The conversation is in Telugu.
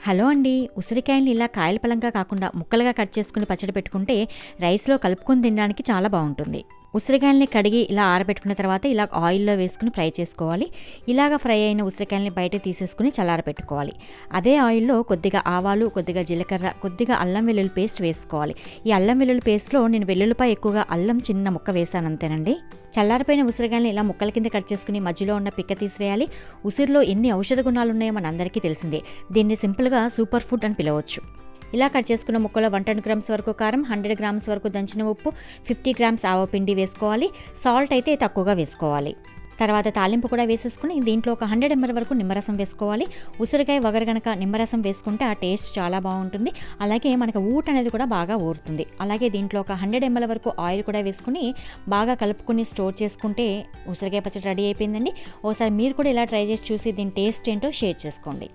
హలో అండి. ఉసిరికాయల్ని ఇలా కాయల పలంగా కాకుండా ముక్కలుగా కట్ చేసుకుని పచ్చడి పెట్టుకుంటే రైస్లో కలుపుకొని తినడానికి చాలా బాగుంటుంది. ఉసిరికాయల్ని కడిగి ఇలా ఆరబెట్టుకున్న తర్వాత ఇలా ఆయిల్లో వేసుకుని ఫ్రై చేసుకోవాలి. ఇలాగ ఫ్రై అయిన ఉసిరికాయల్ని బయట తీసేసుకుని చల్లారబెట్టుకోవాలి. అదే ఆయిల్లో కొద్దిగా ఆవాలు, కొద్దిగా జీలకర్ర, కొద్దిగా అల్లం వెల్లుల్లి పేస్ట్ వేసుకోవాలి. ఈ అల్లం వెల్లుల్లి పేస్ట్లో నేను వెల్లుల్లిపాయ ఎక్కువగా అల్లం చిన్న ముక్క వేసాను అంతేనండి. చల్లారిపోయిన ఉసిరికాయల్ని ఇలా ముక్కల కింద కట్ చేసుకుని మధ్యలో ఉన్న పిక్క తీసివేయాలి. ఉసిరిలో ఎన్ని ఔషధ గుణాలు ఉన్నాయో మనందరికీ తెలిసిందే. దీన్ని సింపుల్గా సూపర్ ఫుడ్ అని పిలవచ్చు. ఇలా కట్ చేసుకున్న ముక్కలో 110 గ్రామ్స్ వరకు కారం, 100 గ్రామ్స్ వరకు దంచిన ఉప్పు, 50 గ్రామ్స్ ఆవపిండి వేసుకోవాలి. సాల్ట్ అయితే తక్కువగా వేసుకోవాలి. తర్వాత తాలింపు కూడా వేసేసుకుని దీంట్లో ఒక 100 ml వరకు నిమ్మరసం వేసుకోవాలి. ఉసిరికాయ వగరు గనక నిమ్మరసం వేసుకుంటే ఆ టేస్ట్ చాలా బాగుంటుంది. అలాగే మనకు ఊట అనేది కూడా బాగా ఊరుతుంది. అలాగే దీంట్లో ఒక 100 ml వరకు ఆయిల్ కూడా వేసుకుని బాగా కలుపుకుని స్టోర్ చేసుకుంటే ఉసిరికాయ పచ్చడి రెడీ అయిపోయిందండి. ఒకసారి మీరు కూడా ఇలా ట్రై చేసి చూసి దీని టేస్ట్ ఏంటో షేర్ చేసుకోండి.